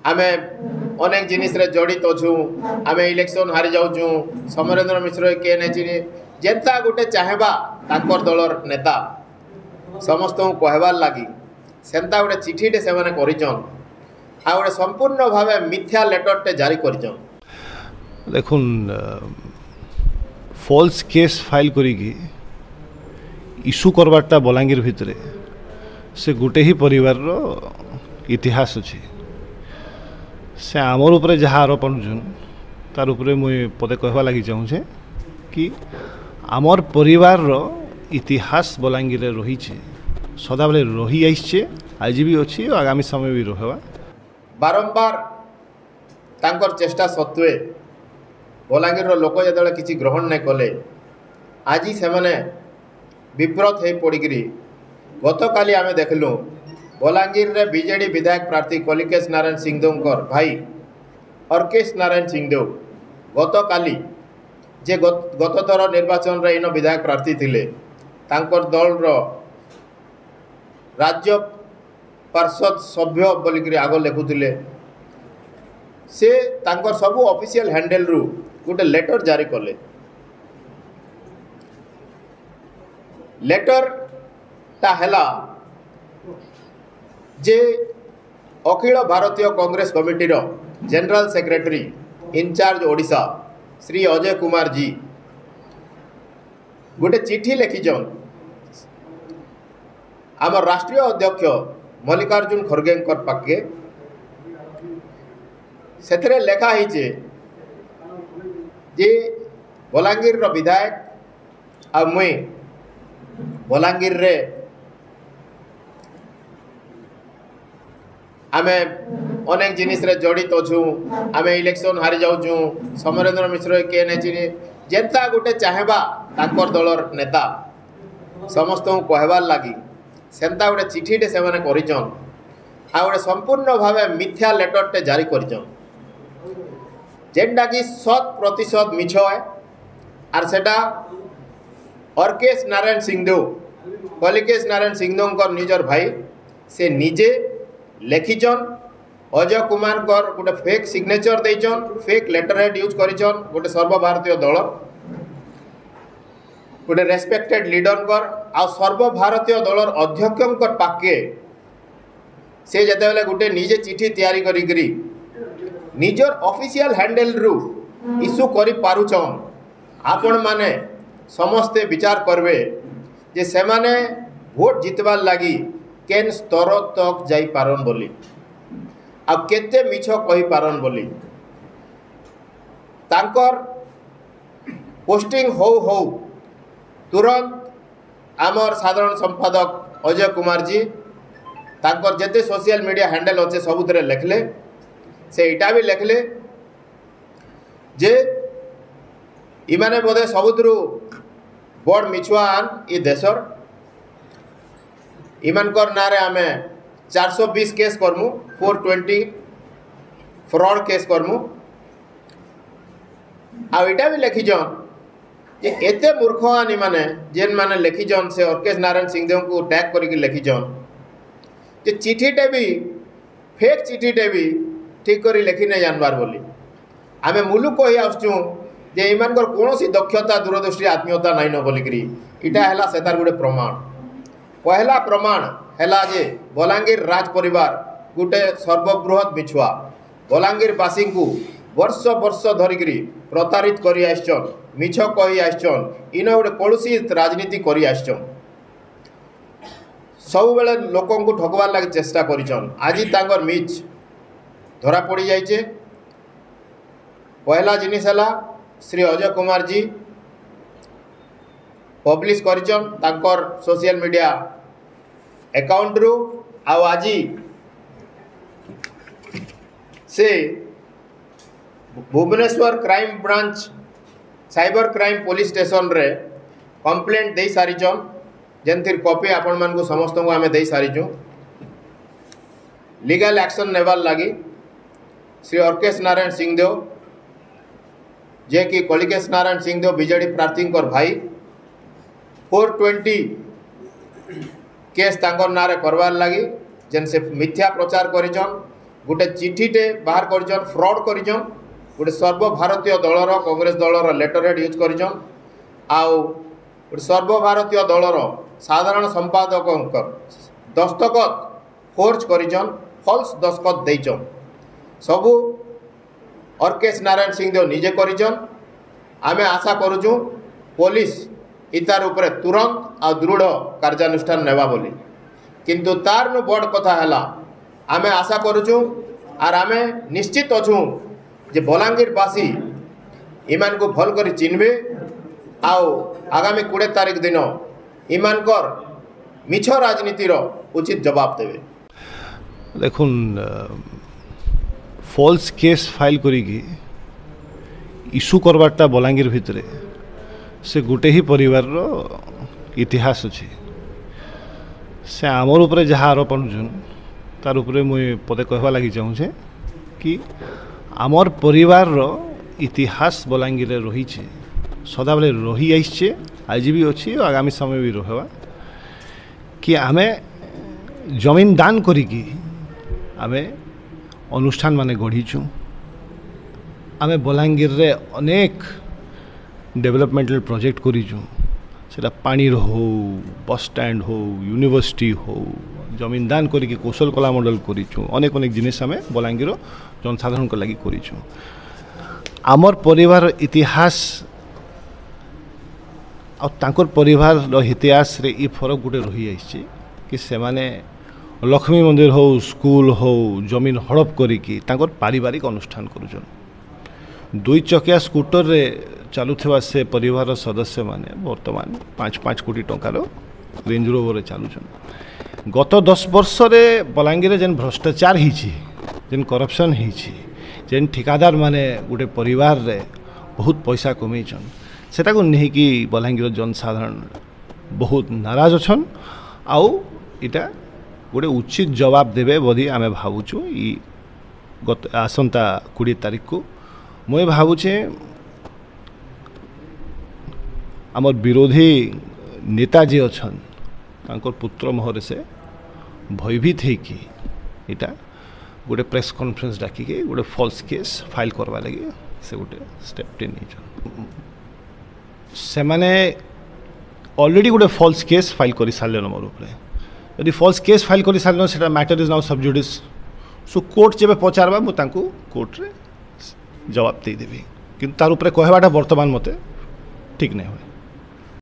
आमे अनेक जिनिस रे जड़ित अच्छू आमे इलेक्शन हारी जाऊँ समरेंद्र मिश्र किए नहीं जेनता गोटे चाहेबा तांकर दलर नेता समस्त कहबार लगी सेंता गोटे चिठीटे से करिछन आ गोटे संपूर्ण भाव मिथ्या लेटरटे जारी करिछन। देखुन फॉल्स केस फाइल करिकी इश्यू करवाटा बलांगीर भितरे से गोटे ही परिवार रो इतिहास अच्छी से आमर उपरे जहाँ आरोप अनुछन तार उपरे मुई पदे कहवा लगी चाहूँचे कि आमर परिवार रो इतिहास बलांगीर रही सदा बेले रही आइछे आज भी अच्छी और आगामी समय भी रहवा। बारंबार तांकर चेष्टा सत्वे बलांगीर लोक जो किसी ग्रहण नहीं कले आज से विब्रत हो पड़ी गत काली आमे देखलु बलांगीर रे बीजेडी विधायक प्रार्थी कलिकेश नारायण सिंहदेव भाई अर्केश नारायण सिंहदेव गत काली जे गत थर निर्वाचन रे इन विधायक प्रार्थी थिले तांकर दल रो राज्य पार्षद सभ्य बोलिक आग लिखुले से तांकर सबू ऑफिशियल हैंडल रु गोटे लेटर जारी कले लेटर ता हैला जे अखिल भारतीय कांग्रेस कमिटी रो general secretary incharge Odisha Shri Ajay Kumar ji गोटे चिठी लिखिछन आम राष्ट्रीय अध्यक्ष मल्लिकार्जुन खड़गे पाखे से लेखा है जे बलांगीर रो विधायक आ मुई बलांगीर रे आमे अनेक जिनिस रे जड़ित अच्छू आमे इलेक्शन हारी जाऊँ समरेंद्र मिश्र किए नहीं जेनता गोटे चाहेबा तांकर दलर नेता समस्त कहबार लगी सेंता गोटे चिठीटे से करिछन आ गोटे संपूर्ण भाव मिथ्या लेटरटे जारी करिछन जेनटा कि 100% मिछ है आर सेटा अर्केश नारायण सिंहदेव कलिकेश नारायण सिंहदेव निजर भाई से निजे लिखिछन अजय कुमार गोटे फेक सिग्नेचर देइछन फेक लेटर हेड यूज करिछन गोटे सर्वभारतीय दल गोटे रेस्पेक्टेड लीडर आ सर्वभारतीय दलर अध्यक्ष पाखे से जेतेबेले गोटे निजे चिठी तैयारी करी निजर ऑफिशियल हैंडल रु इश्यू करि पारुछन आपण माने समस्ते विचार करबे जे से माने भोट जितबार लगी केन स्तर तक जाई पारन बोली आ केते मिछ कहि पारन बोली तांकर पोस्टिंग हो तुरंत आमर साधारण संपादक अजय कुमार जी तांकर जेते सोशल मीडिया हैंडल अच्छे सबुतरे लिखले से इटा भी लिखले जे इमाने बोधे सबुतरु बड़ मिछुआन ई देशर इमानकर नारे आमे 420 केस करमु 420 फ्रॉड केस करमु आ इटा भी लिखिछन जे एते मूर्खान माने जेन माने लिखिछन से अर्केश नारायण सिंहदेव को टैग करके लिखिछन जे चिठीटे भी फेक चिठीटे भी ठीक करी लिखी नहीं जानबार बोली आमे मुलुक कही आसचु जे इमानकर कौन दक्षता दूरदृष्टि आत्मीयता नाइन बोलिकी इटा हैला सेतार गोटे प्रमाण पहला प्रमाण हैला जे बलांगीर राज परिवार गोटे सर्वबृहत मिछुआ बलांगीरवासी को वर्ष वर्ष धरिकी प्रतारित करी आइछन मिछ कही आइछन इन गोटे कलुषित राजनीति करी आइछन सब बेले लोक को ठकबार लगी चेष्टा करिछन आज तांकर मिछ धरा पड़ी जाइए। पहला जिनिस है श्री अजय कुमार जी पब्लिश करिछन तांकर सोशल मीडिया अकाउंट रु आज से Bhubaneswar crime branch cyber crime police station रे कंप्लेंट दे सारिछन जेनथिर कॉपी आपण मान को समस्त को आमे दे सारिछु लीगल एक्शन नेबार लगी श्री अर्केश नारायण सिंहदेव जे कि कलिकेश नारायण सिंहदेव बीजेडी प्रार्थी भाई 420 केस तांकर नारे करवार लगी जेन से मिथ्या प्रचार करिछन गोटे चिठीटे बाहर कर फ्रॉड कर गोटे सर्वभारतीय दलर कांग्रेस दलर लेटरहेड यूज कर सर्वभारतीय दलर साधारण संपादक दस्तखत फोर्ज कर फल्स दस्तखत देचन सबू अर्केश नारायण सिंहदेव निजे कर आमे आशा करुचु पुलिस इतार उपरे तुरंत आ दृढ़ कार्यानुष्ठान नेबा बोली किंतु तार नु बड़ कथा हैला आमे आशा करुचु आर आमे निश्चित अछू जे बलांगीरवासी इमान को भल कर चिन्हबे आउ आगामी 20 तारीख दिन इमानकर मिछ राजनीतिर उचित जवाब देवे। देखुन फॉल्स केस फाइल करिकी इश्यू करवाटा बलांगीर भितरे से गोटे ही परिवार रो इतिहास अच्छे से आमर उपरे जहाँ आरोप अनुछन तार उपरे मुई पदे कहवा लगी चाहूँचे कि आमर परिवार रो इतिहास बलांगीर रही सदा बेले रही आइछे आज भी अच्छी और आगामी समय भी रहवा कि आमे जमीन दान करिकी आमे अनुष्ठान माने गढ़ीचु आमे बलांगीर रे अनेक डेवलपमेंटल प्रोजेक्ट करिचु सेटा पानी हो बस स्टैंड हो यूनिवर्सिटी हो जमीन दान करिकी कौशल कला मंडल करिचु अनेक अनेक जिनिस आमे बलांगीर जनसाधारण को लगी करिचु आमर परिवार इतिहास और तांकर परिवार इतिहास रे ई फरक गोटे रही आइछि कि से माने लक्ष्मी मंदिर हो स्कूल हो जमीन हड़प करिकी तांकर पारिवारिक अनुष्ठान करुछन 2 चकिया स्कूटर रे चलुवा से परिवार सदस्य माने वर्तमान 5-5 कोटी टंकार रेंज रोवर चलुछन गत 10 वर्ष रे बलांगीर जेन भ्रष्टाचार हिछि जेन करप्शन हिछि जेन ठिकादार माने गोटे परिवार रे बहुत पैसा कमेछन सेटा को नहीं कि बलांगीर जनसाधारण बहुत नाराज अछन आउ इटा गोटे उचित जवाब देवे बोली आमे भावुछु ई गत आसंता 20 तारीख को मुझे भावुचे आमर विरोधी नेता जी अछन तांकर पुत्र मोहर से भयभीत है कि इटा गोटे प्रेस कॉन्फ्रेंस डाकिके गोटे फॉल्स केस फाइल करवा लगे से गोटे स्टेप नहीं से माने ऑलरेडी गोटे फॉल्स केस फाइल कर सारे मोर उपरे यदि फॉल्स केस फाइल कर सारे से मैटर इज नाउ सब जुडिस सो कोर्ट जब पचारबा मु तांको कोर्ट रे जवाब दे देवी किंतु तार उपरे कहवाटा वर्तमान मते ठीक नहीं हुए।